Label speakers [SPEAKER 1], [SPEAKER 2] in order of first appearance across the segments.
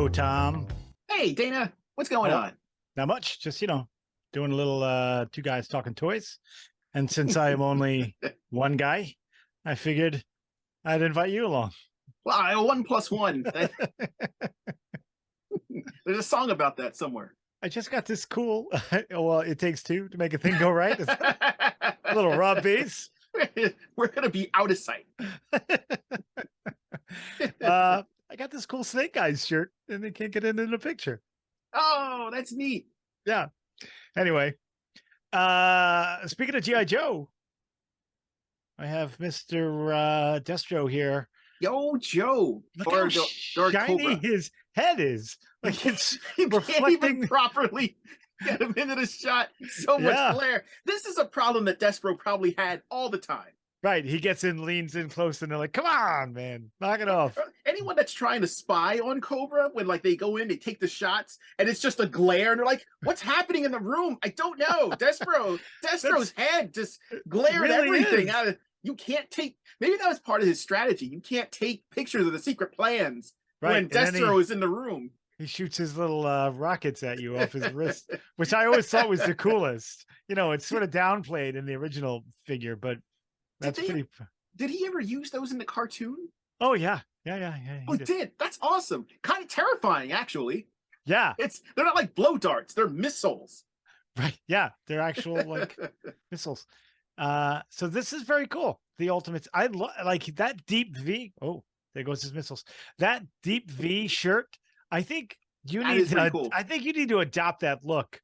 [SPEAKER 1] Hello, Tom.
[SPEAKER 2] Hey, Dana, what's going
[SPEAKER 1] Oh,
[SPEAKER 2] on?
[SPEAKER 1] not much. Just, doing a little two guys talking toys. And since I am only one guy, I figured I'd invite you along.
[SPEAKER 2] Well, one plus one. There's a song about that somewhere.
[SPEAKER 1] I just got this cool, well, it takes two to make a thing go right. It's a little raw bass.
[SPEAKER 2] We're gonna be out of sight.
[SPEAKER 1] I got this cool Snake Eyes shirt and they can't get into the picture.
[SPEAKER 2] Oh, that's neat.
[SPEAKER 1] Yeah. Anyway, speaking of G.I. Joe, I have Mr. Destro here.
[SPEAKER 2] Yo, Joe.
[SPEAKER 1] Look how
[SPEAKER 2] Dark
[SPEAKER 1] shiny
[SPEAKER 2] Cobra.
[SPEAKER 1] his head is. Like it's
[SPEAKER 2] You can't even
[SPEAKER 1] reflecting.
[SPEAKER 2] properly get him into the shot. So much
[SPEAKER 1] Yeah.
[SPEAKER 2] glare. This is a problem that Despero probably had all the time.
[SPEAKER 1] Right. He gets in, leans in close, and they're like, come on, man, knock it off.
[SPEAKER 2] Anyone that's trying to spy on Cobra, when like they go in, they take the shots, and it's just a glare, and they're like, "What's happening in the room? I don't know." Despero's head just glared
[SPEAKER 1] really
[SPEAKER 2] everything
[SPEAKER 1] is.
[SPEAKER 2] out. You can't take. Maybe that was part of his strategy. You can't take pictures of the secret plans
[SPEAKER 1] Right.
[SPEAKER 2] when
[SPEAKER 1] And then
[SPEAKER 2] Destro is in the room.
[SPEAKER 1] he shoots his little rockets at you off his wrist, which I always thought was the coolest. It's sort of downplayed in the original figure, but that's pretty.
[SPEAKER 2] Did he ever use those in the cartoon?
[SPEAKER 1] Oh yeah, yeah.
[SPEAKER 2] Oh, he did. That's awesome. Kind of terrifying, actually.
[SPEAKER 1] Yeah.
[SPEAKER 2] They're not like blow darts; they're missiles.
[SPEAKER 1] Right. Yeah, they're actual like missiles. So this is very cool. The Ultimates. I like that deep V. Oh, there goes his missiles. That deep V shirt. I think you
[SPEAKER 2] That
[SPEAKER 1] need
[SPEAKER 2] is pretty
[SPEAKER 1] to.
[SPEAKER 2] cool.
[SPEAKER 1] I think you need to adopt that look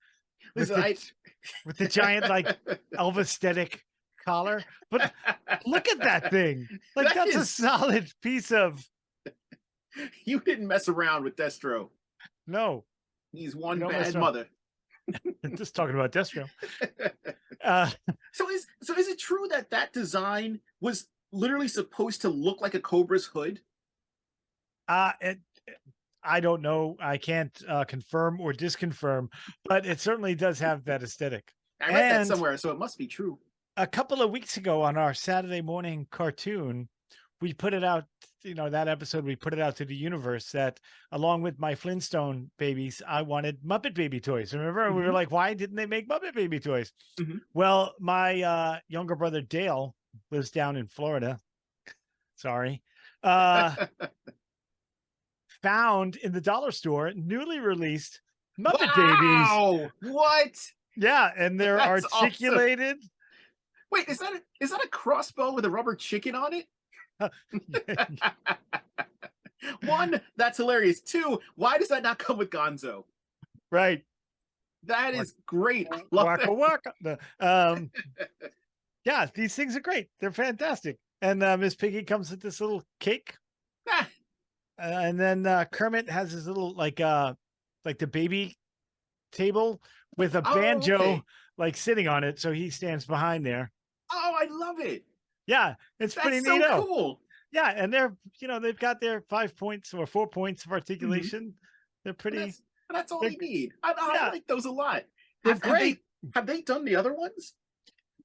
[SPEAKER 1] with the giant like Elvis aesthetic collar. But look at that thing. Like that's a solid piece of.
[SPEAKER 2] You didn't mess around with Destro.
[SPEAKER 1] No,
[SPEAKER 2] He's one bad mother.
[SPEAKER 1] Just talking about Destro.
[SPEAKER 2] So is it true that that design was literally supposed to look like a Cobra's hood?
[SPEAKER 1] I don't know. I can't confirm or disconfirm, but it certainly does have that aesthetic.
[SPEAKER 2] I read that somewhere, so it must be true.
[SPEAKER 1] A couple of weeks ago on our Saturday morning cartoon, we put it out, that episode, we put it out to the universe that along with my Flintstone babies, I wanted Muppet Baby toys. Remember? We were like, why didn't they make Muppet Baby toys? Well, my younger brother Dale lives down in Florida. Sorry. Found in the dollar store newly released Muppet Babies.
[SPEAKER 2] Wow! What?
[SPEAKER 1] Yeah, and they're articulated.
[SPEAKER 2] Awesome. Wait, is that a crossbow with a rubber chicken on it? One, that's hilarious. Two, why does that not come with Gonzo?
[SPEAKER 1] Right.
[SPEAKER 2] That is great. Waka
[SPEAKER 1] waka. Yeah, these things are great. They're fantastic. And Miss Piggy comes with this little cake. And then Kermit has his little like the baby table with a banjo like sitting on it, so he stands behind there.
[SPEAKER 2] Oh, I love it.
[SPEAKER 1] Yeah, it's pretty neat.
[SPEAKER 2] So cool.
[SPEAKER 1] Yeah, and they're they've got their 5 points or 4 points of articulation. They're pretty.
[SPEAKER 2] That's all they need. I like those a lot.
[SPEAKER 1] They're great.
[SPEAKER 2] Have they done the other ones?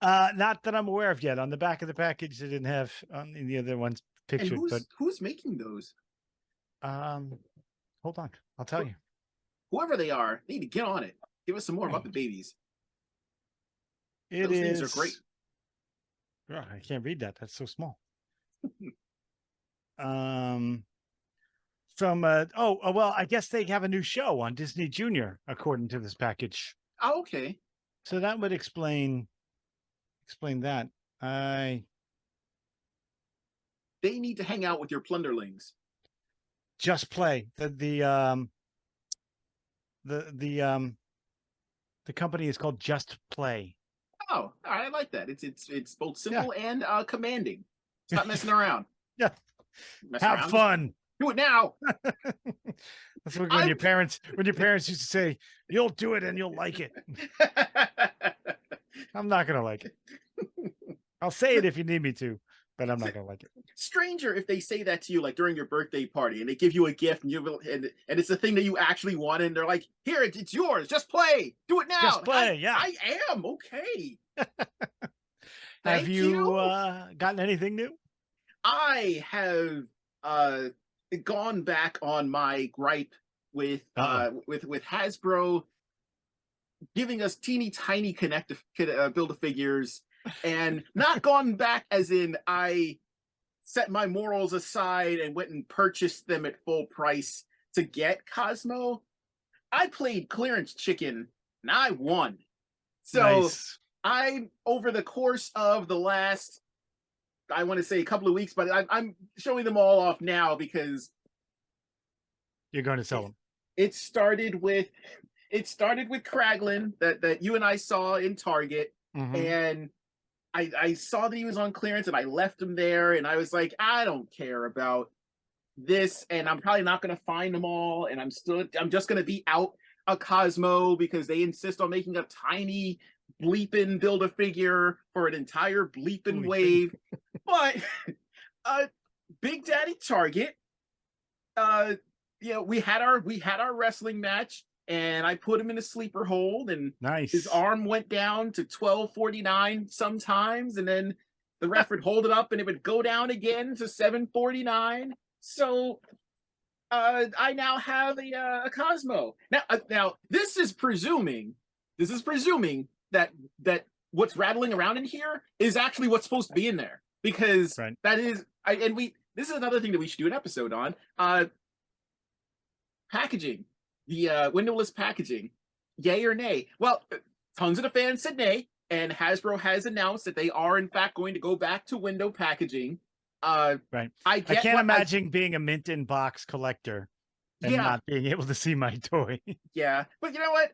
[SPEAKER 1] Not that I'm aware of yet. On the back of the package, they didn't have the other ones pictured.
[SPEAKER 2] And who's making those?
[SPEAKER 1] Hold on, I'll tell you.
[SPEAKER 2] Whoever they are, they need to get on it. Give us some more Muppet Babies.
[SPEAKER 1] Those
[SPEAKER 2] things are great.
[SPEAKER 1] Oh, I can't read that. That's so small. Well, I guess they have a new show on Disney Junior, according to this package.
[SPEAKER 2] Oh, okay.
[SPEAKER 1] So that would explain that. They
[SPEAKER 2] need to hang out with your plunderlings.
[SPEAKER 1] Just Play. The company is called Just Play.
[SPEAKER 2] Oh, all right, I like that. It's both simple and commanding. Stop messing around.
[SPEAKER 1] Yeah. Have fun.
[SPEAKER 2] Do it now.
[SPEAKER 1] That's when your parents used to say, "You'll do it and you'll like it." I'm not gonna like it. I'll say it if you need me to, but I'm not gonna like it.
[SPEAKER 2] Stranger if they say that to you like during your birthday party and they give you a gift and and it's the thing that you actually wanted and they're like, "Here, it's yours. Just play. Do it now."
[SPEAKER 1] Just play.
[SPEAKER 2] I am okay.
[SPEAKER 1] Have you gotten anything new?
[SPEAKER 2] I have gone back on my gripe
[SPEAKER 1] Uh-oh.
[SPEAKER 2] With Hasbro giving us teeny tiny build a figures, and not gone back as in I set my morals aside and went and purchased them at full price to get Cosmo. I played clearance chicken and I won. So
[SPEAKER 1] Nice.
[SPEAKER 2] I, over the course of the last, I want to say a couple of weeks, but I'm showing them all off now because
[SPEAKER 1] You're going to sell them.
[SPEAKER 2] it started with Kraglin that you and I saw in Target,
[SPEAKER 1] Mm-hmm.
[SPEAKER 2] and I saw that he was on clearance and I left him there, and I was like, I don't care about this, and I'm probably not going to find them all, and I'm just going to be out a Cosmo because they insist on making a tiny bleeping build a figure for an entire bleeping wave. But Big Daddy Target, we had our wrestling match, and I put him in a sleeper hold, and his
[SPEAKER 1] Nice.
[SPEAKER 2] arm went down to 1249 sometimes, and then the ref would hold it up and it would go down again to 749. So I now have a Cosmo. Now this is presuming that what's rattling around in here is actually what's supposed to be in there, because
[SPEAKER 1] Right.
[SPEAKER 2] that is this is another thing that we should do an episode on. Packaging, the windowless packaging, yay or nay? Well, tons of the fans said nay, and Hasbro has announced that they are in fact going to go back to window packaging.
[SPEAKER 1] Right.
[SPEAKER 2] I
[SPEAKER 1] can't imagine being a mint in box collector and
[SPEAKER 2] yeah,
[SPEAKER 1] not being able to see my toy.
[SPEAKER 2] yeah, but you know what?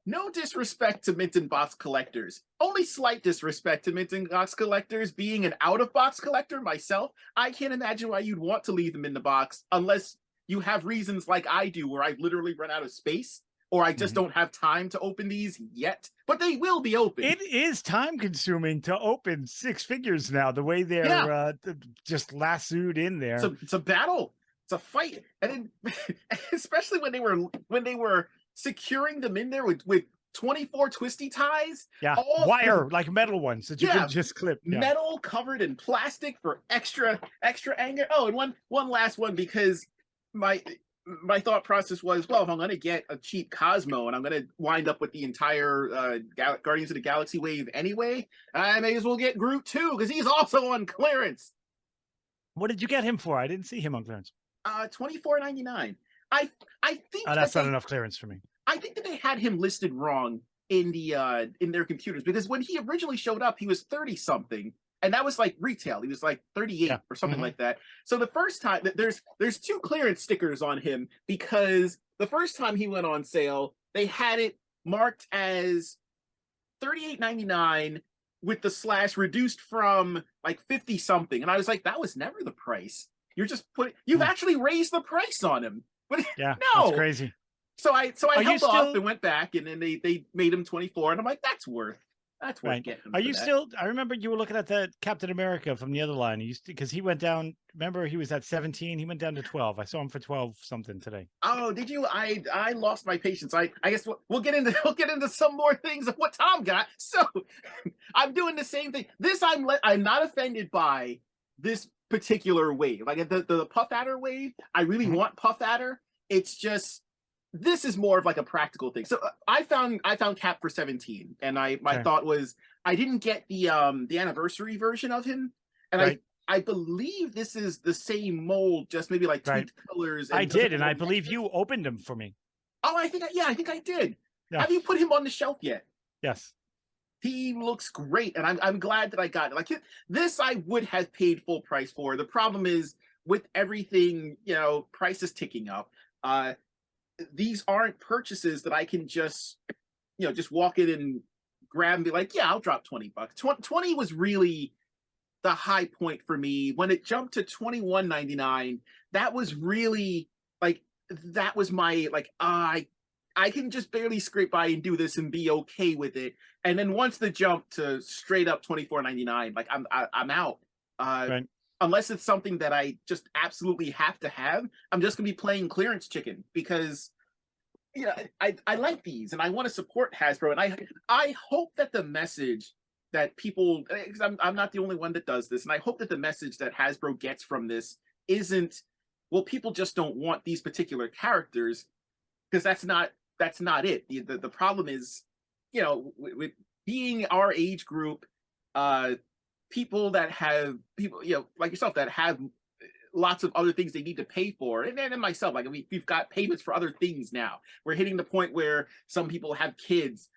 [SPEAKER 2] No disrespect to mint in box collectors. Only slight disrespect to mint in box collectors. Being an out of box collector myself, I can't imagine why you'd want to leave them in the box unless you have reasons like I do, where I've literally run out of space, or I just don't have time to open these yet. But they will be open.
[SPEAKER 1] It is time consuming to open 6 figures now, the way they're just lassoed in there.
[SPEAKER 2] It's a battle. It's a fight. And then, especially when they were securing them in there with 24 twisty ties.
[SPEAKER 1] Yeah, wire, like metal ones that you can just clip. Yeah.
[SPEAKER 2] Metal covered in plastic for extra anger. Oh, and one last one, because my thought process was, well, if I'm going to get a cheap Cosmo and I'm going to wind up with the entire Guardians of the Galaxy wave anyway, I may as well get Groot too, because he's also on clearance.
[SPEAKER 1] What did you get him for? I didn't see him on clearance.
[SPEAKER 2] $24.99. I think
[SPEAKER 1] that's not enough clearance for me.
[SPEAKER 2] I think that they had him listed wrong in their computers, because when he originally showed up, he was 30 something. And that was like retail. He was like 38 or something like that. So the first time that there's 2 clearance stickers on him, because the first time he went on sale, they had it marked as $38.99 with the slash reduced from like 50 something. And I was like, that was never the price. You've actually raised the price on him. But
[SPEAKER 1] yeah,
[SPEAKER 2] no,
[SPEAKER 1] that's crazy.
[SPEAKER 2] So I held off and went back, and then they made him 24, and I'm like, that's worth getting.
[SPEAKER 1] Are you still? I remember you were looking at that Captain America from the other line. He used to, because he went down. Remember, he was at 17. He went down to 12. I saw him for 12 something today.
[SPEAKER 2] Oh, did you? I lost my patience. I guess we'll get into some more things of what Tom got. So I'm doing the same thing. I'm not offended by this particular wave. Like the Puff Adder wave, I really want Puff Adder. It's just, this is more of like a practical thing. So I found Cap for 17, and my thought was, I didn't get the anniversary version of him, and I believe this is the same mold, just maybe like tweaked colors.
[SPEAKER 1] I did, and I believe you opened him for me.
[SPEAKER 2] Oh, I think I did.
[SPEAKER 1] Yeah.
[SPEAKER 2] Have you put him on the shelf yet?
[SPEAKER 1] Yes.
[SPEAKER 2] He looks great, and I'm glad that I got it. Like this, I would have paid full price for. The problem is, with everything, prices ticking up. These aren't purchases that I can just walk in and grab and be like, yeah, I'll drop $20. 20 was really the high point for me. When it jumped to $21.99, that was really like, that was my like, I can just barely scrape by and do this and be okay with it. And then once the jump to straight up $24.99, like I'm out. Unless it's something that I just absolutely have to have, I'm just gonna be playing clearance chicken, because I like these and I want to support Hasbro, and I hope that the message that people, because I'm not the only one that does this, and I hope that the message that Hasbro gets from this isn't well, people just don't want these particular characters because that's not it. The problem is, with being our age group, uh, people, like yourself that have lots of other things they need to pay for, and then myself, like we've got payments for other things now. We're hitting the point where some people have kids.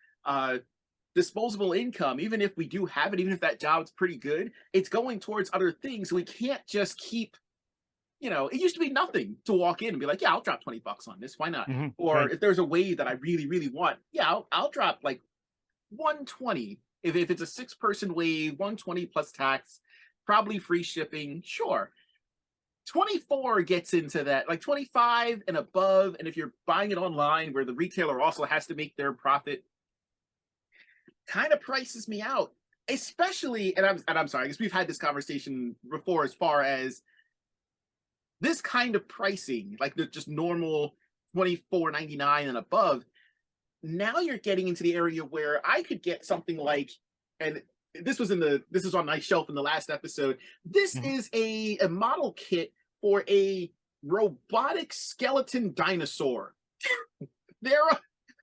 [SPEAKER 2] Disposable income, even if we do have it, even if that job's pretty good, it's going towards other things. So we can't just keep, it used to be nothing to walk in and be like, yeah, I'll drop $20 on this. Why not? Or
[SPEAKER 1] Right.
[SPEAKER 2] if there's a wave that I really, really want, yeah, I'll drop like 120. If it's a 6-person wave, 120 plus tax, probably free shipping, sure. 24 gets into that, like 25 and above. And if you're buying it online where the retailer also has to make their profit, kind of prices me out. Especially, and I'm sorry, I guess we've had this conversation before as far as this kind of pricing, like the just normal 24.99 and above. Now you're getting into the area where I could get something like, and this is on my shelf in the last episode. This
[SPEAKER 1] Mhm.
[SPEAKER 2] is a model kit for a robotic skeleton dinosaur. they're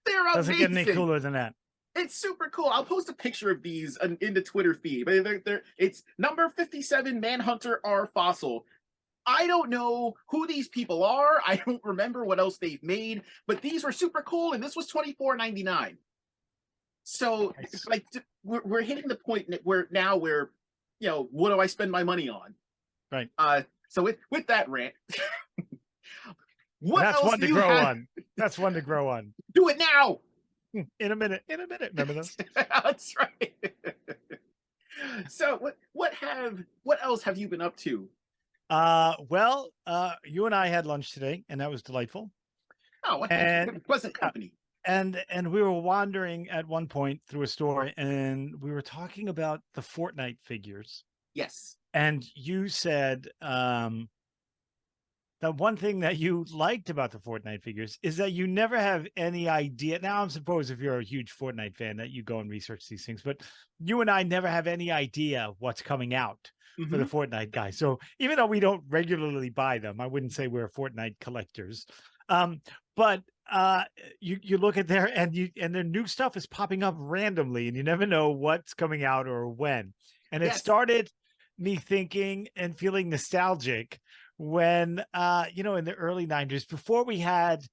[SPEAKER 2] they're
[SPEAKER 1] Doesn't get any
[SPEAKER 2] amazing.
[SPEAKER 1] cooler than that.
[SPEAKER 2] It's super cool. I'll post a picture of these in the Twitter feed. But it's number 57 Manhunter R Fossil. I don't know who these people are. I don't remember what else they've made, but these were super cool, and this was $24.99. So,
[SPEAKER 1] Nice.
[SPEAKER 2] like, we're hitting the point where what do I spend my money on?
[SPEAKER 1] Right.
[SPEAKER 2] So with that rant,
[SPEAKER 1] And
[SPEAKER 2] what
[SPEAKER 1] that's
[SPEAKER 2] else
[SPEAKER 1] one
[SPEAKER 2] do
[SPEAKER 1] to
[SPEAKER 2] you
[SPEAKER 1] grow
[SPEAKER 2] have?
[SPEAKER 1] on. That's one to grow on.
[SPEAKER 2] Do it now.
[SPEAKER 1] In a minute. In a minute. Remember those?
[SPEAKER 2] That's right. So what else have you been up to?
[SPEAKER 1] Well, you and I had lunch today, and that was delightful.
[SPEAKER 2] Oh, well, thank you.
[SPEAKER 1] And
[SPEAKER 2] What a pleasant
[SPEAKER 1] yeah,
[SPEAKER 2] company.
[SPEAKER 1] and we were wandering at one point through a store, and we were talking about the Fortnite figures.
[SPEAKER 2] Yes.
[SPEAKER 1] And you said the one thing that you liked about the Fortnite figures is that you never have any idea. Now, I'm suppose if you're a huge Fortnite fan that you go and research these things, but you and I never have any idea what's coming out for the
[SPEAKER 2] Hmm.
[SPEAKER 1] Fortnite guys. So even though we don't regularly buy them, I wouldn't say we're Fortnite collectors. But you look at there and their new stuff is popping up randomly, and you never know what's coming out or when. And it
[SPEAKER 2] Yes.
[SPEAKER 1] started me thinking and feeling nostalgic when in the early 90s, before we had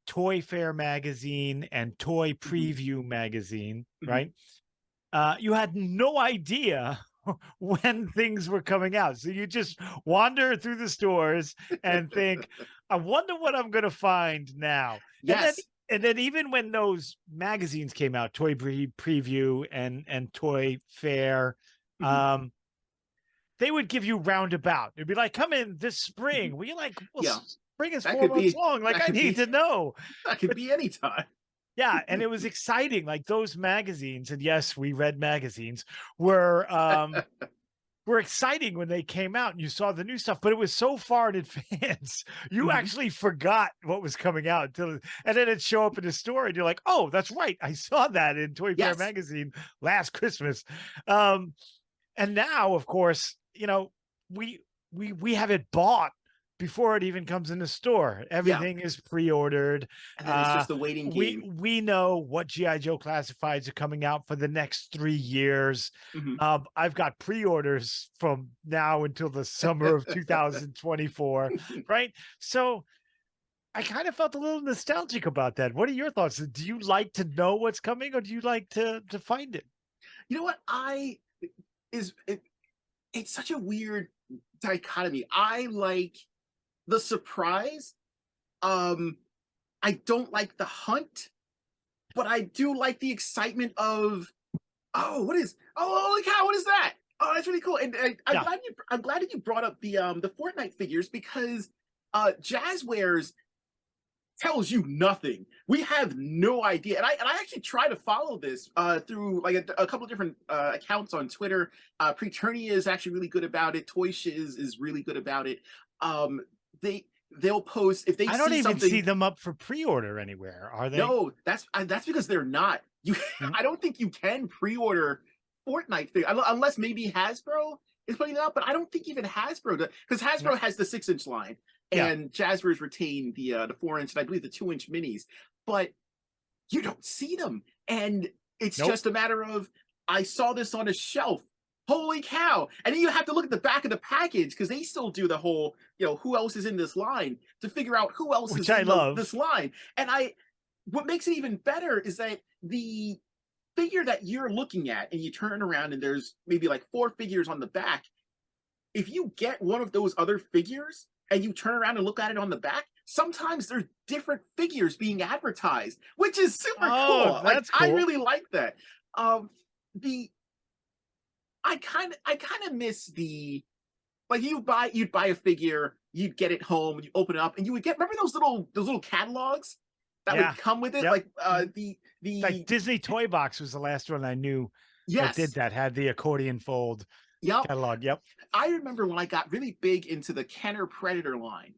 [SPEAKER 1] Toy Fair magazine and Toy
[SPEAKER 2] Hmm.
[SPEAKER 1] Preview magazine,
[SPEAKER 2] Hmm.
[SPEAKER 1] right? You had no idea when things were coming out. So you just wander through the stores and think, I wonder what I'm going to find now. And then
[SPEAKER 2] Yes.
[SPEAKER 1] and then even when those magazines came out, Toy Preview and Toy Fair,
[SPEAKER 2] Hmm.
[SPEAKER 1] um, they would give you roundabout. It'd be like, come in this
[SPEAKER 2] Hmm.
[SPEAKER 1] spring. We're like, well,
[SPEAKER 2] Yeah.
[SPEAKER 1] spring is
[SPEAKER 2] That
[SPEAKER 1] 4 months long. Like,
[SPEAKER 2] that
[SPEAKER 1] I
[SPEAKER 2] could
[SPEAKER 1] need
[SPEAKER 2] be
[SPEAKER 1] to know.
[SPEAKER 2] that could
[SPEAKER 1] But
[SPEAKER 2] be any time.
[SPEAKER 1] yeah, and it was exciting. Like those magazines, and yes, we read magazines, were were exciting when they came out and you saw the new stuff, but it was so far in advance. You
[SPEAKER 2] Hmm.
[SPEAKER 1] actually forgot what was coming out until and then it'd show up in the store and you're like, oh, that's right. I saw that in Toy Fair
[SPEAKER 2] Yes.
[SPEAKER 1] magazine last Christmas. Um, and now, of course, we we have it bought before it even comes in the store.
[SPEAKER 2] Yeah.
[SPEAKER 1] Everything is pre-ordered.
[SPEAKER 2] And then it's
[SPEAKER 1] Uh,
[SPEAKER 2] just the waiting
[SPEAKER 1] we
[SPEAKER 2] game.
[SPEAKER 1] we know what GI Joe classifieds are coming out for the next 3 years.
[SPEAKER 2] Hmm.
[SPEAKER 1] I've got pre-orders from now until the summer of 2024, right? So I kind of felt a little nostalgic about that. What are your thoughts? Do you like to know what's coming, or do you like to find it?
[SPEAKER 2] You know what? Is it, it's such a weird dichotomy. I like the surprise. Um, I don't like the hunt, but I do like the excitement of, oh, holy cow, what is that? Oh, that's really cool. And
[SPEAKER 1] Yeah,
[SPEAKER 2] I'm glad that you brought up the Fortnite figures because Jazzwares tells you nothing. We have no idea. And I actually try to follow this through like a couple of different accounts on Twitter. Preternia is actually really good about it. Toy Shiz is really good about it. Um, they'll post if they
[SPEAKER 1] I don't
[SPEAKER 2] see
[SPEAKER 1] even see
[SPEAKER 2] something.
[SPEAKER 1] them up for pre-order anywhere. Are they?
[SPEAKER 2] No, that's because they're not. You,
[SPEAKER 1] Mhm.
[SPEAKER 2] I don't think you can pre-order Fortnite figure unless maybe Hasbro is putting it out. But I don't think even Hasbro does because
[SPEAKER 1] Yeah.
[SPEAKER 2] Hasbro has the 6-inch line.
[SPEAKER 1] Yeah.
[SPEAKER 2] and Jazzwares retained the 4-inch and I believe the 2-inch minis, but you don't see them. And it's
[SPEAKER 1] Nope.
[SPEAKER 2] just a matter of, I saw this on a shelf. Holy cow. And then you have to look at the back of the package because they still do the whole, who else is in this line to figure out who else
[SPEAKER 1] Which
[SPEAKER 2] is
[SPEAKER 1] I
[SPEAKER 2] in this
[SPEAKER 1] love.
[SPEAKER 2] line. And what makes it even better is that the figure that you're looking at and you turn around and there's maybe like 4 figures on the back. If you get one of those other figures and you turn around and look at it on the back, sometimes there's different figures being advertised, which is super
[SPEAKER 1] Oh,
[SPEAKER 2] cool. Like
[SPEAKER 1] that's
[SPEAKER 2] I
[SPEAKER 1] cool.
[SPEAKER 2] really like that. The I kind of miss the, like, you'd buy a figure, you'd get it home, you open it up, and you would get, remember those little catalogs that would
[SPEAKER 1] Yeah.
[SPEAKER 2] come with it,
[SPEAKER 1] Yep.
[SPEAKER 2] like
[SPEAKER 1] Mhm. Like
[SPEAKER 2] the
[SPEAKER 1] Disney Toy Box was the last one I knew that did
[SPEAKER 2] yes,
[SPEAKER 1] that, had the accordion fold
[SPEAKER 2] yep.
[SPEAKER 1] catalog. Yep.
[SPEAKER 2] I remember when I got really big into the Kenner Predator line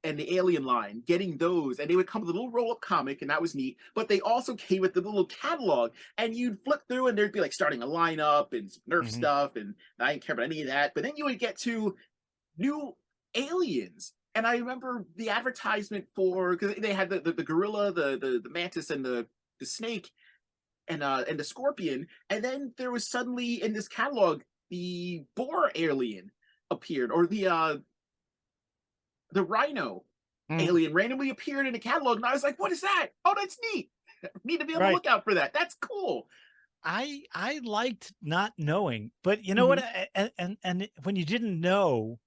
[SPEAKER 2] and the Alien line, getting those, and they would come with a little roll-up comic, and that was neat. But they also came with the little catalog, and you'd flip through, and there'd be like starting a lineup and some Nerf
[SPEAKER 1] Hmm.
[SPEAKER 2] stuff, and I didn't care about any of that. But then you would get to new aliens, and I remember the advertisement for, because they had the gorilla, the mantis, and the snake, and the scorpion, and then there was suddenly in this catalog the boar alien appeared, or the rhino
[SPEAKER 1] Mm.
[SPEAKER 2] alien randomly appeared in a catalog, and I was like, "What is that? Oh, that's neat. Need to be able to
[SPEAKER 1] Right.
[SPEAKER 2] look out for that. That's cool."
[SPEAKER 1] I liked not knowing, but you know what?
[SPEAKER 2] Hmm.
[SPEAKER 1] And when you didn't know,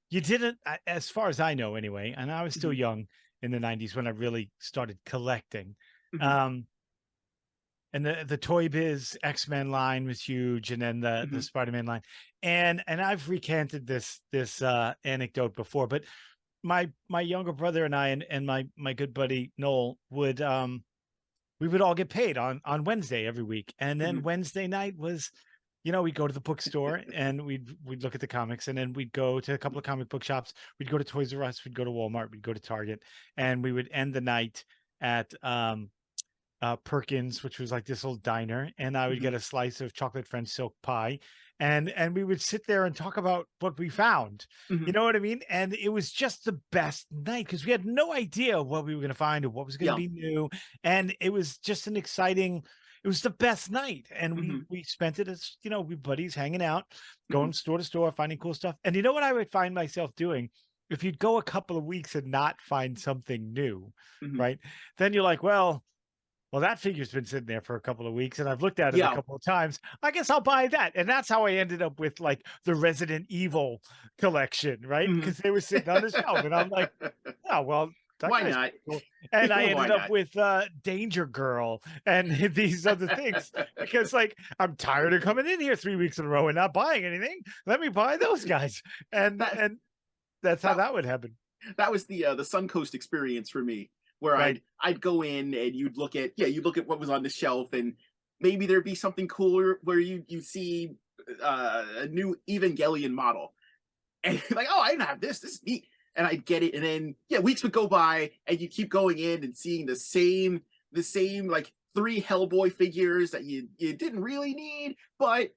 [SPEAKER 1] you didn't, as far as I know anyway, and I was still
[SPEAKER 2] Hmm.
[SPEAKER 1] young in the 90s when I really started collecting.
[SPEAKER 2] Hmm.
[SPEAKER 1] Um, and the Toy Biz X-Men line was huge, and then the
[SPEAKER 2] Hmm.
[SPEAKER 1] Spider-Man line. And I've recanted this anecdote before, but my younger brother and I and my good buddy Noel would we would all get paid on Wednesday every week. And then
[SPEAKER 2] Hmm.
[SPEAKER 1] Wednesday night was, we'd go to the bookstore and we'd look at the comics, and then we'd go to a couple of comic book shops. We'd go to Toys R Us, we'd go to Walmart, we'd go to Target, and we would end the night at Perkins, which was like this old diner, and I would
[SPEAKER 2] Hmm.
[SPEAKER 1] get a slice of chocolate French silk pie, and we would sit there and talk about what we found. You
[SPEAKER 2] Hmm.
[SPEAKER 1] know what I mean? And it was just the best night because we had no idea what we were going to find or what was going to
[SPEAKER 2] Yeah.
[SPEAKER 1] be new, and it was just an exciting. It was the best night, and we
[SPEAKER 2] Hmm.
[SPEAKER 1] we spent it as we buddies hanging out,
[SPEAKER 2] Hmm.
[SPEAKER 1] going store to store, finding cool stuff. And you know what I would find myself doing? If you'd go a couple of weeks and not find something new,
[SPEAKER 2] Hmm.
[SPEAKER 1] right? Then you're like, well, that figure's been sitting there for a couple of weeks and I've looked at it a
[SPEAKER 2] Yeah.
[SPEAKER 1] couple of times. I guess I'll buy that. And that's how I ended up with like the Resident Evil collection, right?
[SPEAKER 2] Hmm.
[SPEAKER 1] Because they were sitting on the shelf and I'm like, oh, well, that
[SPEAKER 2] Why
[SPEAKER 1] guy's
[SPEAKER 2] not?
[SPEAKER 1] pretty cool. And I
[SPEAKER 2] Why
[SPEAKER 1] ended up
[SPEAKER 2] not?
[SPEAKER 1] with Danger Girl and these other things because like I'm tired of coming in here 3 weeks in a row and not buying anything. Let me buy those guys. And
[SPEAKER 2] that
[SPEAKER 1] and that's how
[SPEAKER 2] that
[SPEAKER 1] that would happen.
[SPEAKER 2] that was the Suncoast experience for me, where
[SPEAKER 1] Right.
[SPEAKER 2] I'd go in and you'd look at what was on the shelf, and maybe there'd be something cooler where you see a new Evangelion model, and you're like, oh, I didn't have this. This is neat, and I'd get it, and then weeks would go by, and you keep going in and seeing the same like 3 Hellboy figures that you didn't really need, but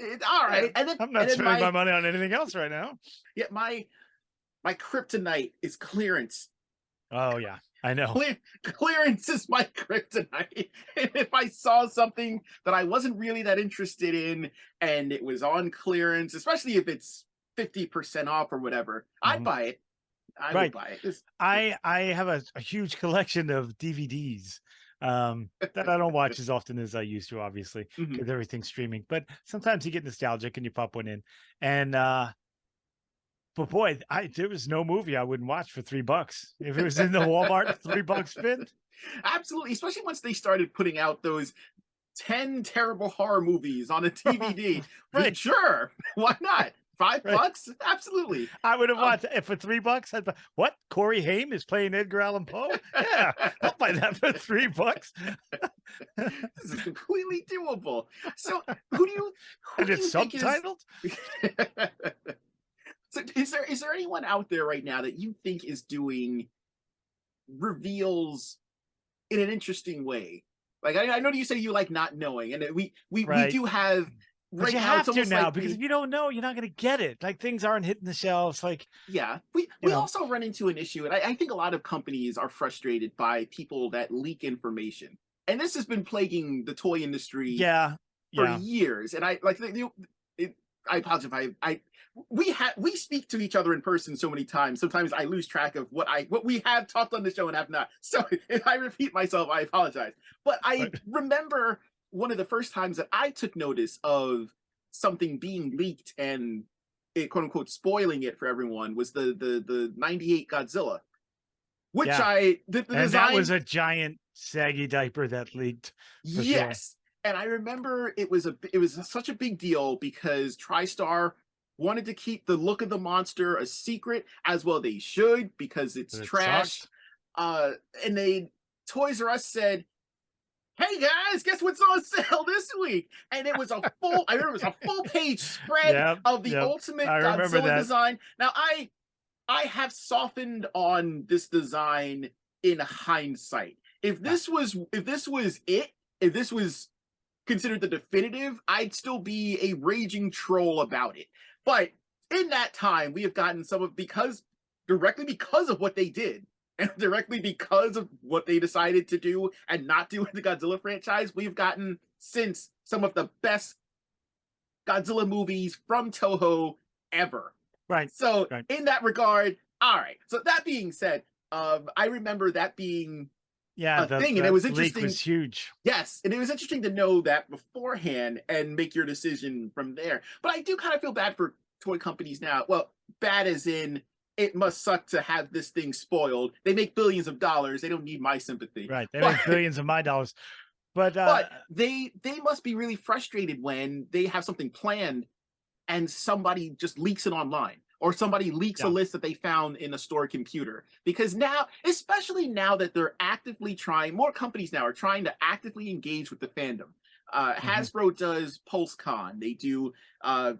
[SPEAKER 2] it's all
[SPEAKER 1] Yeah.
[SPEAKER 2] right. And then
[SPEAKER 1] I'm
[SPEAKER 2] and
[SPEAKER 1] not
[SPEAKER 2] then
[SPEAKER 1] spending my
[SPEAKER 2] my
[SPEAKER 1] money on anything else right now.
[SPEAKER 2] yeah my kryptonite is clearance.
[SPEAKER 1] Oh yeah, I know.
[SPEAKER 2] Clearance is my kryptonite. If I saw something that I wasn't really that interested in and it was on clearance, especially if it's 50% off or whatever, I'd
[SPEAKER 1] Mhm.
[SPEAKER 2] buy it. I would
[SPEAKER 1] Right.
[SPEAKER 2] buy it.
[SPEAKER 1] I have a huge collection of DVDs that I don't watch as often as I used to, obviously,
[SPEAKER 2] Mhm.
[SPEAKER 1] because everything's streaming. But sometimes you get nostalgic and you pop one in. And but boy, I there was no movie I wouldn't watch for $3. If it was in the Walmart $3 bin.
[SPEAKER 2] Absolutely, especially once they started putting out those 10 terrible horror movies on a DVD.
[SPEAKER 1] Right,
[SPEAKER 2] Sure, why not? Five
[SPEAKER 1] right.
[SPEAKER 2] bucks? Absolutely.
[SPEAKER 1] I would have
[SPEAKER 2] Um,
[SPEAKER 1] watched it for $3. I'd buy, what? Corey Haim is playing Edgar Allan Poe? Yeah, I'll buy that for $3.
[SPEAKER 2] this is completely doable. So, who do you who
[SPEAKER 1] And
[SPEAKER 2] do
[SPEAKER 1] it's
[SPEAKER 2] you think is
[SPEAKER 1] subtitled?
[SPEAKER 2] so is there anyone out there right now that you think is doing reveals in an interesting way? Like I know you say you like not knowing, and we
[SPEAKER 1] Right.
[SPEAKER 2] do have
[SPEAKER 1] But
[SPEAKER 2] right
[SPEAKER 1] you
[SPEAKER 2] now it's
[SPEAKER 1] have to
[SPEAKER 2] almost
[SPEAKER 1] now
[SPEAKER 2] like
[SPEAKER 1] because if
[SPEAKER 2] they
[SPEAKER 1] you don't know, you're not going to get it. Like things aren't hitting the shelves. Like,
[SPEAKER 2] yeah,
[SPEAKER 1] you
[SPEAKER 2] we
[SPEAKER 1] know,
[SPEAKER 2] also run into an issue, and I think a lot of companies are frustrated by people that leak information, and this has been plaguing the toy industry
[SPEAKER 1] yeah,
[SPEAKER 2] for
[SPEAKER 1] yeah,
[SPEAKER 2] years. And I like it, I apologize if I we speak to each other in person so many times. Sometimes I lose track of what we have talked on the show and have not. So if I repeat myself, I apologize. But I
[SPEAKER 1] right.
[SPEAKER 2] remember one of the first times that I took notice of something being leaked and it quote unquote spoiling it for everyone was the 98 Godzilla, which
[SPEAKER 1] Yeah.
[SPEAKER 2] the
[SPEAKER 1] And that was
[SPEAKER 2] design.
[SPEAKER 1] a giant saggy diaper that leaked for sure.
[SPEAKER 2] Yes. And I remember it was such a big deal because TriStar wanted to keep the look of the monster a secret, as well they should, because it's
[SPEAKER 1] But it
[SPEAKER 2] trash.
[SPEAKER 1] sucked.
[SPEAKER 2] Uh and they Toys R Us said, "Hey guys, guess what's on sale this week?" And it was a full I remember it was a full page spread
[SPEAKER 1] Yep.
[SPEAKER 2] of the
[SPEAKER 1] Yep. I
[SPEAKER 2] ultimate
[SPEAKER 1] remember
[SPEAKER 2] Godzilla
[SPEAKER 1] that.
[SPEAKER 2] design. Now I have softened on this design in hindsight.
[SPEAKER 1] Yeah.
[SPEAKER 2] If this was considered the definitive, I'd still be a raging troll about it. But in that time, we have gotten some of because directly because of what they did, and directly because of what they decided to do and not do in the Godzilla franchise, we've gotten since some of the best Godzilla movies from Toho ever.
[SPEAKER 1] Right.
[SPEAKER 2] So
[SPEAKER 1] Right.
[SPEAKER 2] in that regard, all right. So that being said, I remember that being
[SPEAKER 1] Yeah.
[SPEAKER 2] a
[SPEAKER 1] The
[SPEAKER 2] thing, and it
[SPEAKER 1] the
[SPEAKER 2] was
[SPEAKER 1] leak
[SPEAKER 2] interesting.
[SPEAKER 1] was huge.
[SPEAKER 2] Yes, and it was interesting to know that beforehand and make your decision from there. But I do kind of feel bad for toy companies now. Well, bad as in it must suck to have this thing spoiled. They make billions of dollars. They don't need my sympathy.
[SPEAKER 1] Right. They
[SPEAKER 2] But
[SPEAKER 1] make billions of my dollars. But
[SPEAKER 2] but they must be really frustrated when they have something planned and somebody just leaks it online or somebody leaks a
[SPEAKER 1] yeah.
[SPEAKER 2] list that they found in a store computer. Because now, especially now that they're actively trying, more companies now are trying to actively engage with the fandom.
[SPEAKER 1] Mhm.
[SPEAKER 2] Hasbro does PulseCon. Uh,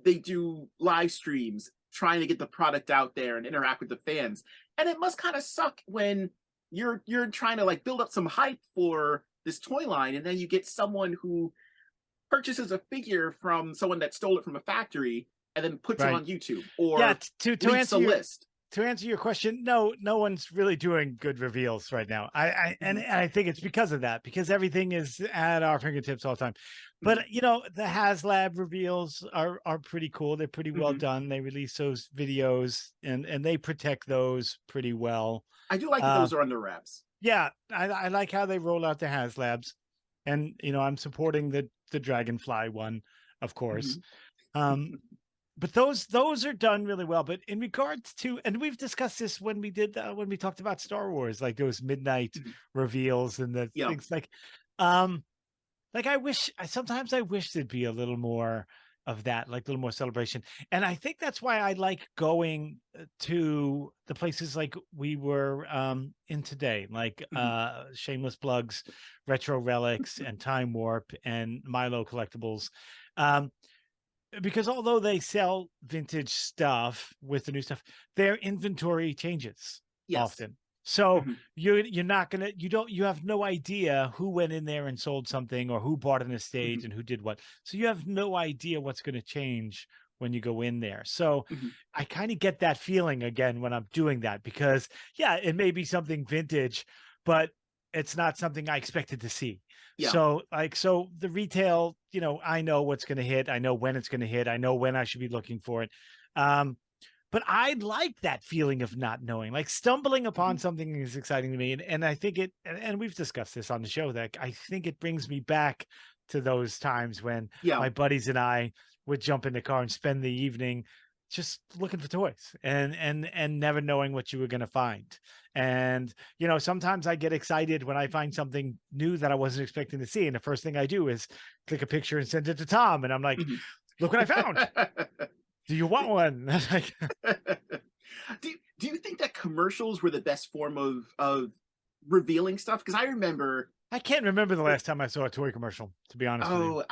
[SPEAKER 2] they do live streams trying to get the product out there and interact with the fans. And it must kind of suck when you're trying to like build up some hype for this toy line, and then you get someone who purchases a figure from someone that stole it from a factory and then puts it
[SPEAKER 1] Right.
[SPEAKER 2] on YouTube
[SPEAKER 1] Yeah.
[SPEAKER 2] or
[SPEAKER 1] To
[SPEAKER 2] leaks
[SPEAKER 1] answer
[SPEAKER 2] a
[SPEAKER 1] your
[SPEAKER 2] list.
[SPEAKER 1] question, no, no one's really doing good reveals right now. And
[SPEAKER 2] Mhm,
[SPEAKER 1] I think it's because of that, because everything is at our fingertips all the time.
[SPEAKER 2] mhm,
[SPEAKER 1] But the HasLab reveals are pretty cool. They're pretty well
[SPEAKER 2] mhm.
[SPEAKER 1] done. They release those videos and they protect those pretty well.
[SPEAKER 2] I do like that
[SPEAKER 1] Uh,
[SPEAKER 2] those are under wraps.
[SPEAKER 1] yeah, I like how they roll out the HasLabs, and I'm supporting the Dragonfly one, of course.
[SPEAKER 2] Mhm,
[SPEAKER 1] Um, but those are done really well. But in regards to, and we've discussed this when we talked about Star Wars, like those midnight
[SPEAKER 2] mhm.
[SPEAKER 1] reveals and the
[SPEAKER 2] Yeah.
[SPEAKER 1] things like sometimes I wish there'd be a little more of that, like a little more celebration. And I think that's why I like going to the places like we were in today, like
[SPEAKER 2] Mhm.
[SPEAKER 1] Shameless Plugs, Retro Relics, and Time Warp and Milo Collectibles. Um, because although they sell vintage stuff with the new stuff, their inventory changes
[SPEAKER 2] Yes.
[SPEAKER 1] often. So
[SPEAKER 2] Mhm,
[SPEAKER 1] you're not gonna you have no idea who went in there and sold something or who bought an estate
[SPEAKER 2] mhm,
[SPEAKER 1] and who did what. So you have no idea what's going to change when you go in there. So
[SPEAKER 2] mhm.
[SPEAKER 1] I kind of get that feeling again when I'm doing that because yeah, it may be something vintage, but it's not something I expected to see.
[SPEAKER 2] Yeah.
[SPEAKER 1] So the retail, I know what's going to hit. I know when it's going to hit. I know when I should be looking for it. Um, but I like that feeling of not knowing, like stumbling upon
[SPEAKER 2] Mhm.
[SPEAKER 1] something is exciting to me. And I think and we've discussed this on the show that I think it brings me back to those times when
[SPEAKER 2] Yeah.
[SPEAKER 1] my buddies and I would jump in the car and spend the evening just looking for toys and never knowing what you were going to find. And sometimes I get excited when I find something new that I wasn't expecting to see, and the first thing I do is click a picture and send it to Tom, and I'm like,
[SPEAKER 2] Mhm.
[SPEAKER 1] look what I found. Do you want one? Like,
[SPEAKER 2] Do you think that commercials were the best form of revealing stuff? Because I remember,
[SPEAKER 1] I can't remember the last time I saw a toy commercial, to be honest with you.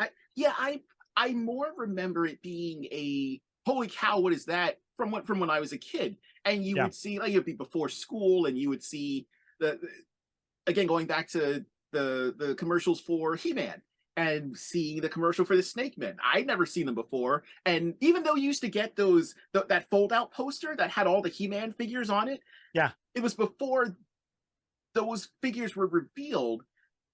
[SPEAKER 2] I more remember it being a holy cow, what is that? From when I was a kid, and you
[SPEAKER 1] Yeah.
[SPEAKER 2] would see like it'd be before school, and you would see the again going back to the commercials for He-Man, and seeing the commercial for the Snake Men. I'd never seen them before, and even though you used to get those that fold out poster that had all the He-Man figures on it,
[SPEAKER 1] Yeah.
[SPEAKER 2] it was before those figures were revealed,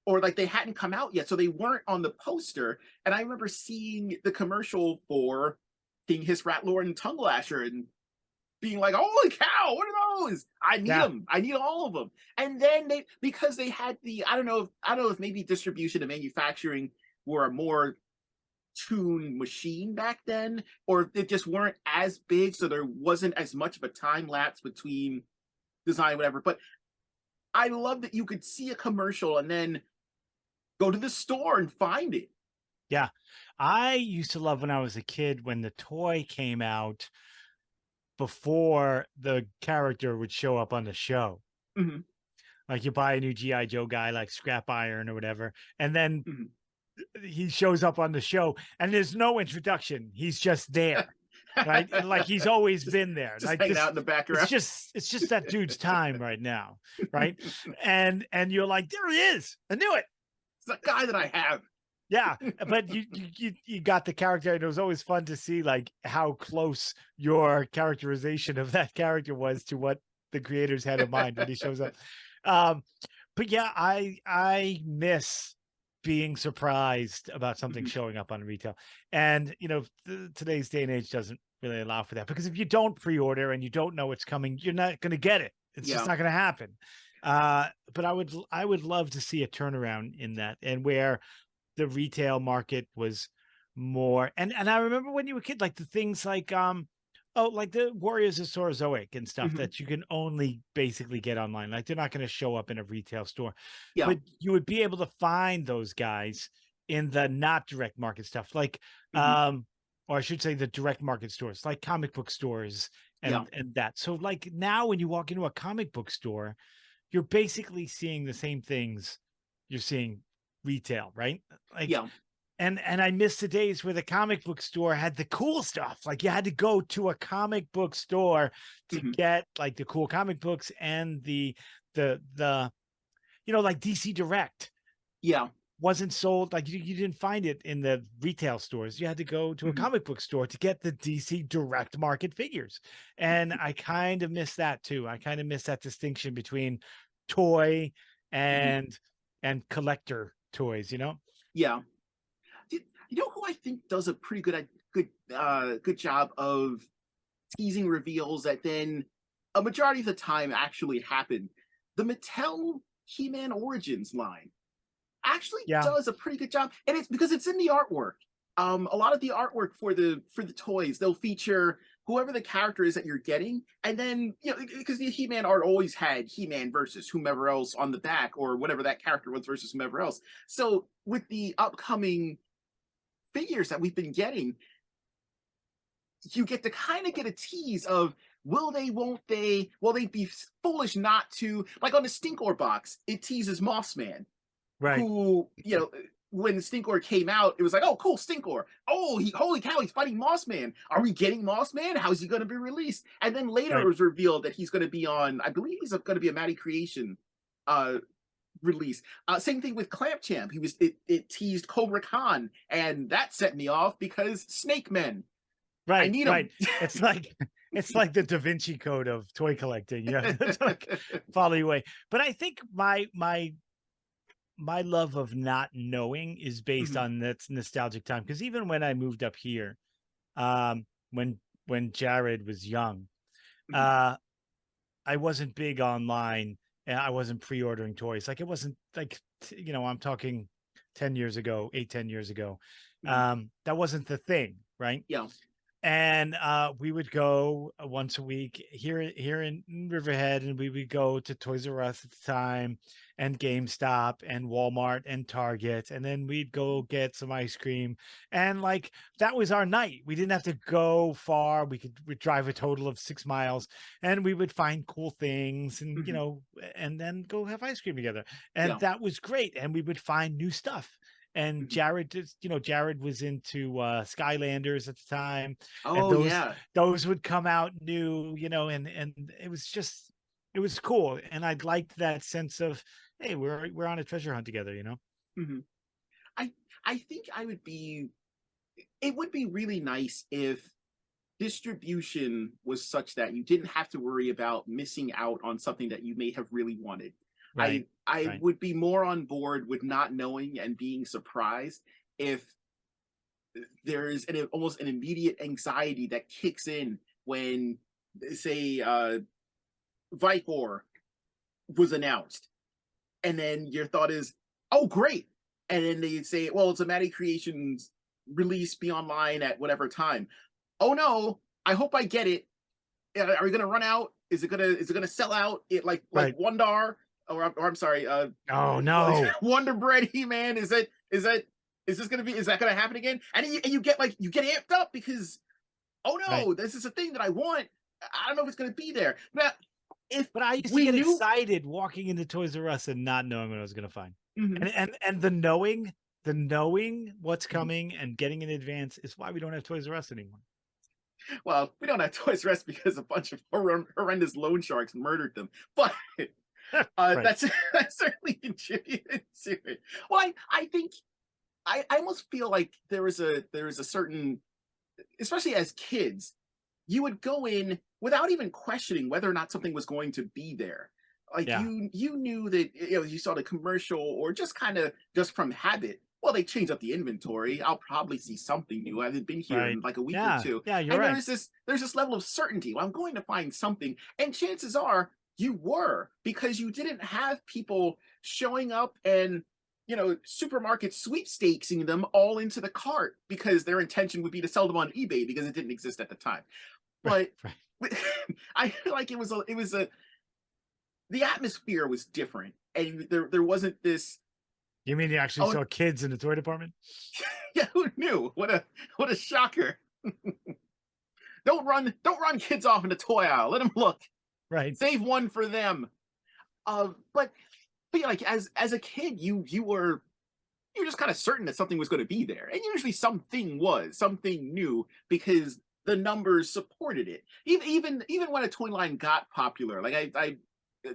[SPEAKER 2] or like they hadn't come out yet, so they weren't on the poster. And I remember seeing the commercial for King Hiss Rat Lord and Tongue Lasher and being like, "Holy cow, what are those? I need
[SPEAKER 1] Yeah.
[SPEAKER 2] them. I need all of them." And then they, because they had the, I don't know if maybe distribution and manufacturing were a more tuned machine back then, or they just weren't as big, so there wasn't as much of a time lapse between design, whatever. But I love that you could see a commercial and then go to the store and find it.
[SPEAKER 1] Yeah. I used to love when I was a kid when the toy came out before the character would show up on the show.
[SPEAKER 2] Mhm,
[SPEAKER 1] Like you buy a new GI Joe guy like Scrap Iron or whatever, and then
[SPEAKER 2] mhm.
[SPEAKER 1] he shows up on the show and there's no introduction. He's just there, right? And like he's always
[SPEAKER 2] just
[SPEAKER 1] been there.
[SPEAKER 2] just
[SPEAKER 1] Like
[SPEAKER 2] hanging out
[SPEAKER 1] this,
[SPEAKER 2] in the background.
[SPEAKER 1] it's just that dude's time right now, right? And you're like, there he is. I knew it.
[SPEAKER 2] It's the guy that I have.
[SPEAKER 1] Yeah, but you got the character, and it was always fun to see like how close your characterization of that character was to what the creators had in mind when he shows up. Um, but yeah, I miss being surprised about something
[SPEAKER 2] Mhm.
[SPEAKER 1] showing up on retail, and today's day and age doesn't really allow for that because if you don't pre-order and you don't know it's coming, you're not going to get it. It's just
[SPEAKER 2] Yeah.
[SPEAKER 1] not going to happen. But I would love to see a turnaround in that, and where the retail market was more. And I remember when you were a kid, like the things like like the Warriors of Sorozoic and stuff
[SPEAKER 2] Mhm.
[SPEAKER 1] that you can only basically get online. Like they're not going to show up in a retail store,
[SPEAKER 2] Yeah.
[SPEAKER 1] but you would be able to find those guys in the not direct market stuff, like
[SPEAKER 2] Mhm.
[SPEAKER 1] or I should say the direct market stores, like comic book stores
[SPEAKER 2] Yeah.
[SPEAKER 1] and that. So like now when you walk into a comic book store, you're basically seeing the same things you're seeing retail, right? Like,
[SPEAKER 2] Yeah.
[SPEAKER 1] and I miss the days where the comic book store had the cool stuff. Like you had to go to a comic book store to
[SPEAKER 2] Mhm.
[SPEAKER 1] get like the cool comic books and the like DC Direct
[SPEAKER 2] Yeah.
[SPEAKER 1] wasn't sold, like you didn't find it in the retail stores. You had to go to a
[SPEAKER 2] Mhm.
[SPEAKER 1] comic book store to get the DC Direct Market figures. And I kind of miss that too. I kind of miss that distinction between toy
[SPEAKER 2] Mhm.
[SPEAKER 1] and collector toys, you know?
[SPEAKER 2] Yeah. You know who I think does a pretty good job of teasing reveals that then a majority of the time actually happen? The Mattel He-Man Origins line actually
[SPEAKER 1] Yeah.
[SPEAKER 2] does a pretty good job, and it's because it's in the artwork. A lot of the artwork for the toys, they'll feature whoever the character is that you're getting, and then because the He-Man art always had He-Man versus whomever else on the back, or whatever that character was versus whomever else. So with the upcoming figures that we've been getting, you get to kind of get a tease of, will they, won't they, will they be foolish not to, like on the Stinkor box, it teases Mossman,
[SPEAKER 1] Right.
[SPEAKER 2] who, when Stinkor came out, it was like, oh, cool, Stinkor. Oh, holy cow, he's fighting Mossman. Are we getting Mossman? How's he going to be released? And then later it
[SPEAKER 1] Right.
[SPEAKER 2] was revealed that he's going to be on, I believe he's going to be a Matty Creation uh, release. Same thing with Clamp Champ. It teased Cobra Khan, and that set me off because Snake Men. I
[SPEAKER 1] Right.
[SPEAKER 2] need
[SPEAKER 1] Right.
[SPEAKER 2] them.
[SPEAKER 1] It's like it's like the Da Vinci Code of toy collecting. You have to like follow your way. But I think my love of not knowing is based
[SPEAKER 2] Mhm,
[SPEAKER 1] on that nostalgic time. Because even when I moved up here, when Jared was young,
[SPEAKER 2] mhm,
[SPEAKER 1] uh, I wasn't big online and I wasn't pre-ordering toys. Like it wasn't like I'm talking 10 years ago, 8, 10 years ago.
[SPEAKER 2] mhm.
[SPEAKER 1] That wasn't the thing, right?
[SPEAKER 2] Yeah.
[SPEAKER 1] And we would go once a week here in Riverhead, and we would go to Toys R Us at the time, and GameStop, and Walmart, and Target, and then we'd go get some ice cream, and like that was our night. We didn't have to go far. We'd drive a total of 6 miles, and we would find cool things, and
[SPEAKER 2] Mhm.
[SPEAKER 1] and then go have ice cream together, and
[SPEAKER 2] Yeah.
[SPEAKER 1] that was great. And we would find new stuff. And
[SPEAKER 2] Mhm.
[SPEAKER 1] Jared was into Skylanders at the time, and
[SPEAKER 2] Oh,
[SPEAKER 1] those
[SPEAKER 2] yeah.
[SPEAKER 1] those would come out new, and it was cool, and I liked that sense of, hey, we're on a treasure hunt together.
[SPEAKER 2] Mhm. I think I would be. It would be really nice if distribution was such that you didn't have to worry about missing out on something that you may have really wanted.
[SPEAKER 1] Right.
[SPEAKER 2] I
[SPEAKER 1] Right.
[SPEAKER 2] would be more on board with not knowing and being surprised if there is almost an immediate anxiety that kicks in when, say, Vicor was announced, and then your thought is, "Oh, great!" And then they say, "Well, it's a Maddie Creations release, be online at whatever time." Oh no! I hope I get it. Are we gonna run out? Is it gonna sell out? It like
[SPEAKER 1] Right.
[SPEAKER 2] Wonder, or I'm sorry,
[SPEAKER 1] Oh no.
[SPEAKER 2] Wonder Bread He Man. Is this gonna be? Is that gonna happen again? And you get you get amped up because, oh
[SPEAKER 1] Right.
[SPEAKER 2] no, this is a thing that I want. I don't know if it's gonna be there. Now, if
[SPEAKER 1] But I used to
[SPEAKER 2] we
[SPEAKER 1] get
[SPEAKER 2] knew,
[SPEAKER 1] excited walking into Toys R Us and not knowing what I was gonna find.
[SPEAKER 2] Mhm.
[SPEAKER 1] And the knowing what's coming and getting in advance is why we don't have Toys R Us anymore.
[SPEAKER 2] Well, we don't have Toys R Us because a bunch of horrendous loan sharks murdered them. But
[SPEAKER 1] Right.
[SPEAKER 2] that's that's certainly contributed to it. Well, I think I almost feel like there is a certain, especially as kids, you would go in without even questioning whether or not something was going to be there. Like
[SPEAKER 1] Yeah.
[SPEAKER 2] you knew that, you saw the commercial, or just kind of just from habit. Well, they changed up the inventory. I'll probably see something new. I haven't been here
[SPEAKER 1] Right.
[SPEAKER 2] in like a week or
[SPEAKER 1] Yeah.
[SPEAKER 2] two,
[SPEAKER 1] Yeah, you're
[SPEAKER 2] and
[SPEAKER 1] right.
[SPEAKER 2] there's this level of certainty. Well, I'm going to find something, and chances are you were, because you didn't have people showing up and, supermarket sweepstakesing them all into the cart because their intention would be to sell them on eBay because it didn't exist at the time.
[SPEAKER 1] Right.
[SPEAKER 2] But
[SPEAKER 1] Right.
[SPEAKER 2] I feel like it was a the atmosphere was different, and there wasn't this.
[SPEAKER 1] You mean you actually
[SPEAKER 2] Oh
[SPEAKER 1] saw kids in the toy department?
[SPEAKER 2] yeah, who knew? What a shocker! Don't run kids off in the toy aisle. Let them look.
[SPEAKER 1] Right.
[SPEAKER 2] Save one for them. But yeah, like as a kid, you're just kind of certain that something was going to be there, and usually something new because the numbers supported it. Even when a toy line got popular, like I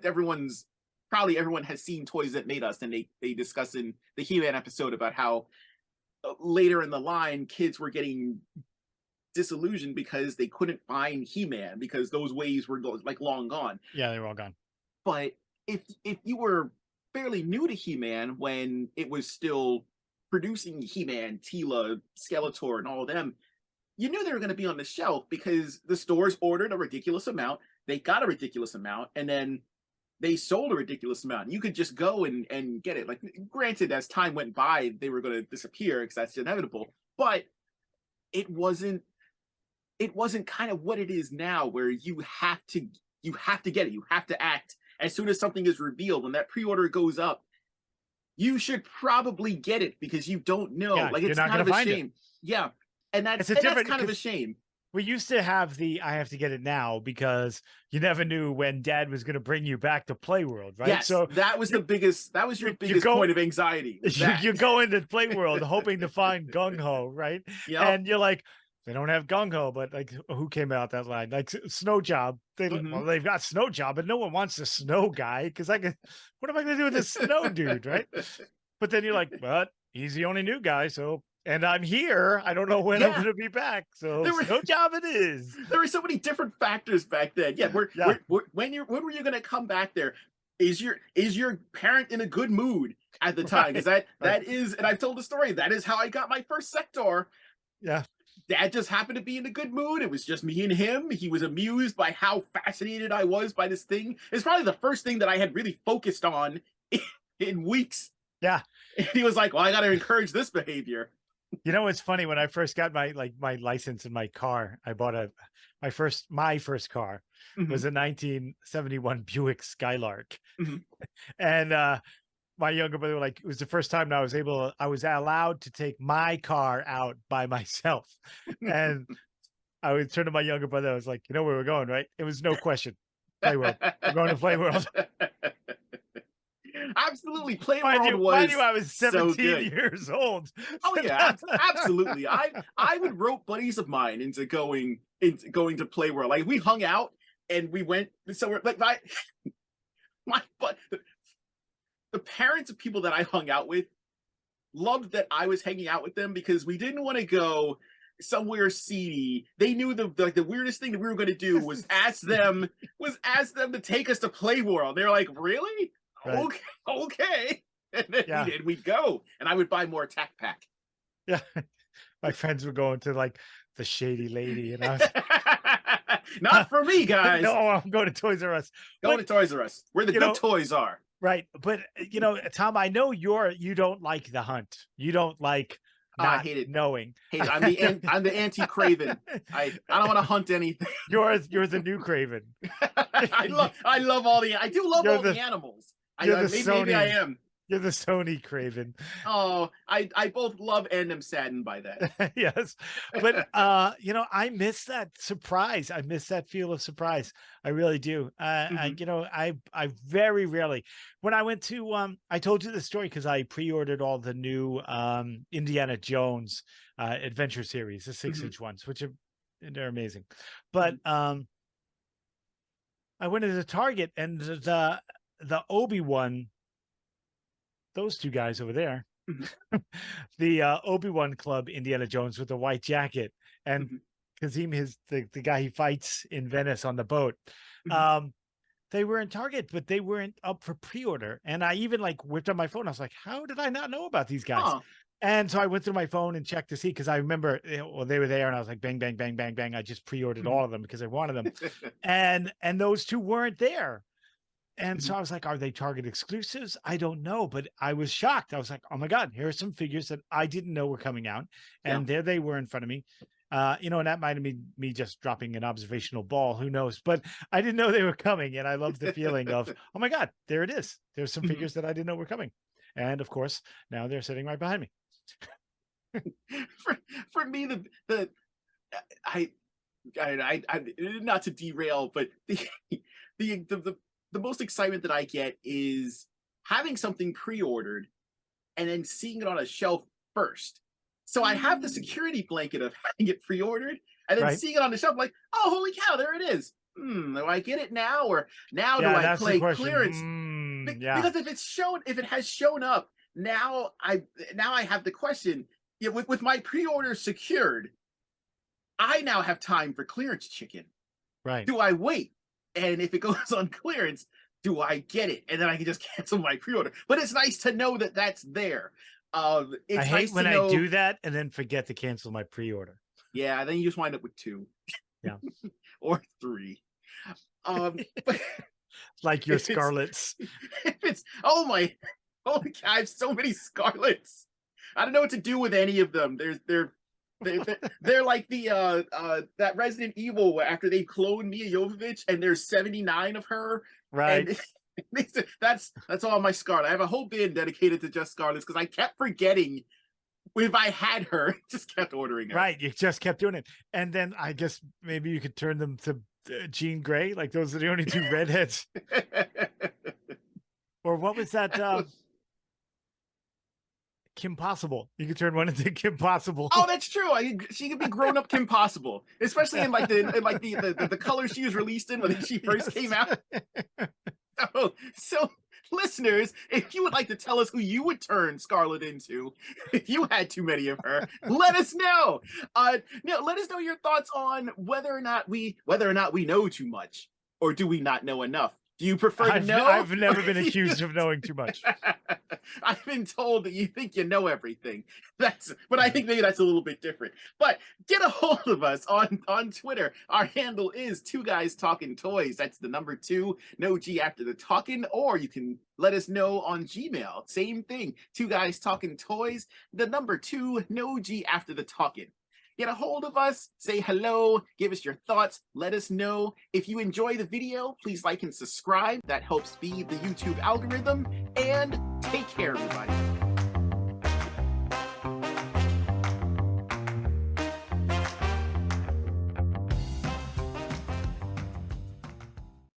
[SPEAKER 2] everyone's probably everyone has seen Toys That Made Us, and they discuss in the He-Man episode about how, later in the line kids were getting disillusioned because they couldn't find He-Man because those ways were like long gone.
[SPEAKER 1] Yeah, they were all gone.
[SPEAKER 2] But if you were fairly new to He-Man when it was still producing He-Man, Tila, Skeletor, and all of them, you knew they were going to be on the shelf because the stores ordered a ridiculous amount, they got a ridiculous amount, and then they sold a ridiculous amount. You could just go and get it. Like, granted, as time went by, they were going to disappear because that's inevitable. But it wasn't it wasn't kind of what it is now, where you have to get it, you have to act as soon as something is revealed. When that pre-order goes up, you should probably get it because you don't know.
[SPEAKER 1] Yeah,
[SPEAKER 2] Like,
[SPEAKER 1] you're
[SPEAKER 2] it's
[SPEAKER 1] not
[SPEAKER 2] kind
[SPEAKER 1] gonna
[SPEAKER 2] of a
[SPEAKER 1] find it.
[SPEAKER 2] shame. Yeah, and that's
[SPEAKER 1] It's a
[SPEAKER 2] and that's
[SPEAKER 1] different
[SPEAKER 2] kind of a
[SPEAKER 1] because
[SPEAKER 2] shame.
[SPEAKER 1] we used to have the I have to get it now because you never knew when dad was gonna bring you back to Play World, right?
[SPEAKER 2] Yes,
[SPEAKER 1] So
[SPEAKER 2] that was your
[SPEAKER 1] you
[SPEAKER 2] biggest
[SPEAKER 1] go
[SPEAKER 2] point of anxiety, was that.
[SPEAKER 1] you go into Play World hoping to find Gung Ho, right?
[SPEAKER 2] Yep.
[SPEAKER 1] And you're like, they don't have Gung Ho, but like who came out that line? Like Snow Job.
[SPEAKER 2] Hmm.
[SPEAKER 1] Well, they've got Snow Job, but no one wants the snow guy because I can what am I gonna do with this snow dude, right? But then you're like, but he's the only new guy, so and I'm here. I don't know when I'm
[SPEAKER 2] Yeah,
[SPEAKER 1] gonna be back. So
[SPEAKER 2] there were
[SPEAKER 1] Snow Job it is.
[SPEAKER 2] there were so many different factors back then. Yeah,
[SPEAKER 1] Yeah,
[SPEAKER 2] when were you going to come back there? Is your parent in a good mood at the time? Because
[SPEAKER 1] right.
[SPEAKER 2] that
[SPEAKER 1] Right.
[SPEAKER 2] that is, and I've told the story. That is how I got my first Sector.
[SPEAKER 1] Yeah.
[SPEAKER 2] Dad just happened to be in a good mood. It was just me and him. He was amused by how fascinated I was by this thing. It's probably the first thing that I had really focused on in weeks.
[SPEAKER 1] Yeah.
[SPEAKER 2] And he was like, "Well, I got to encourage this behavior."
[SPEAKER 1] You know, it's funny when I first got my license in my car, I bought my first car
[SPEAKER 2] Hmm.
[SPEAKER 1] was a 1971 Buick Skylark.
[SPEAKER 2] Hmm.
[SPEAKER 1] And my younger brother, like, it was the first time that I was allowed to take my car out by myself. And I would turn to my younger brother, I was like, you know where we're going, right? It was no question. Play World. We're going to Play World.
[SPEAKER 2] Absolutely, Play
[SPEAKER 1] Mind
[SPEAKER 2] World
[SPEAKER 1] you, mind you,
[SPEAKER 2] was
[SPEAKER 1] I was
[SPEAKER 2] so
[SPEAKER 1] 17
[SPEAKER 2] good.
[SPEAKER 1] years old.
[SPEAKER 2] Oh yeah, absolutely. I would rope buddies of mine into going to Play World. Like, we hung out and we went. So we're like my but the parents of people that I hung out with loved that I was hanging out with them because we didn't want to go somewhere seedy. They knew the weirdest thing that we were going to do was ask them to take us to Play World. They're like, really?
[SPEAKER 1] Right.
[SPEAKER 2] Okay, okay. And then
[SPEAKER 1] Yeah.
[SPEAKER 2] we'd go, and I would buy more Tac Pack.
[SPEAKER 1] Yeah. My friends were going to like the Shady Lady, and I was
[SPEAKER 2] not for me, guys.
[SPEAKER 1] no, I'm going to Toys R Us.
[SPEAKER 2] Going
[SPEAKER 1] But
[SPEAKER 2] to Toys R Us, where the good toys are.
[SPEAKER 1] right. But Tom, I know you don't like the hunt. You don't like
[SPEAKER 2] I
[SPEAKER 1] not
[SPEAKER 2] hate it.
[SPEAKER 1] knowing.
[SPEAKER 2] Hate it. I'm the anti-Craven. I don't want to hunt anything.
[SPEAKER 1] You're the new Craven.
[SPEAKER 2] I love I do love all the animals. Maybe I am.
[SPEAKER 1] You're the Sony Craven.
[SPEAKER 2] Oh, I both love and am saddened by that.
[SPEAKER 1] Yes. But I miss that surprise. I miss that feel of surprise. I really do. I very rarely, when I went to I told you the story because I pre-ordered all the new Indiana Jones adventure series, the 6-inch ones, which they're amazing. But I went into Target, and the Obi-Wan, those two guys over there, the Obi-Wan Club Indiana Jones with the white jacket, and Kazim, the guy he fights in Venice on the boat. They were in Target, but they weren't up for pre-order. And I even like whipped up my phone. I was like, how did I not know about these guys?
[SPEAKER 2] Huh.
[SPEAKER 1] And so I went through my phone and checked to see, because I remember they were there, and I was like, bang, bang, bang, bang, bang. I just pre-ordered all of them because I wanted them. and those two weren't there. And so I was like, are they Target exclusives? I don't know, but I was shocked. I was like, oh my God, here are some figures that I didn't know were coming out. And there they were in front of me. And that might have been me just dropping an observational ball. Who knows? But I didn't know they were coming. And I loved the feeling of, oh my God, there it is. There's some figures that I didn't know were coming. And of course, now they're sitting right behind me.
[SPEAKER 2] for me, I not to derail, but the most excitement that I get is having something pre-ordered and then seeing it on a shelf first. So I have the security blanket of having it pre-ordered and then seeing it on the shelf, like, oh, holy cow, there it is. Do I get it now, or now do I play clearance? Because if it has shown up, now I have the question. With my pre-order secured, I now have time for clearance chicken.
[SPEAKER 1] Right.
[SPEAKER 2] Do I wait? And if it goes on clearance, do I get it? And then I can just cancel my pre-order. But it's nice to know that that's there. I
[SPEAKER 1] hate when I do that and then forget to cancel my pre-order.
[SPEAKER 2] Yeah, then you just wind up with 2.
[SPEAKER 1] Yeah.
[SPEAKER 2] Or 3.
[SPEAKER 1] Like your Scarlets.
[SPEAKER 2] I have so many Scarlets. I don't know what to do with any of them. They're like that Resident Evil where after they cloned Mia Jovovich and there's 79 of her.
[SPEAKER 1] Right.
[SPEAKER 2] And that's all my Scarlet. I have a whole bin dedicated to just Scarlets because I kept forgetting if I had her. Just kept ordering her.
[SPEAKER 1] Right. You just kept doing it. And then I guess maybe you could turn them to Jean Grey. Like those are the only 2 redheads. Or what was that? Kim Possible. You could turn one into Kim Possible.
[SPEAKER 2] Oh, that's true. She could be grown up Kim Possible, especially in the color she was released in when she first came out. So listeners, if you would like to tell us who you would turn Scarlet into if you had too many of her, let us know. Let us know your thoughts on whether or not we know too much, or do we not know enough. Do you prefer to know?
[SPEAKER 1] I've never been accused of knowing too much.
[SPEAKER 2] I've been told that you think you know everything. But I think maybe that's a little bit different. But get a hold of us on Twitter. Our handle is 2 Guys Talking Toys. That's the number 2, no G after the talking. Or you can let us know on Gmail. Same thing. 2 Guys Talking Toys. The number 2, no G after the talking. Get a hold of us, say hello, give us your thoughts, let us know. If you enjoy the video, please like and subscribe. That helps feed the YouTube algorithm. And take care, everybody.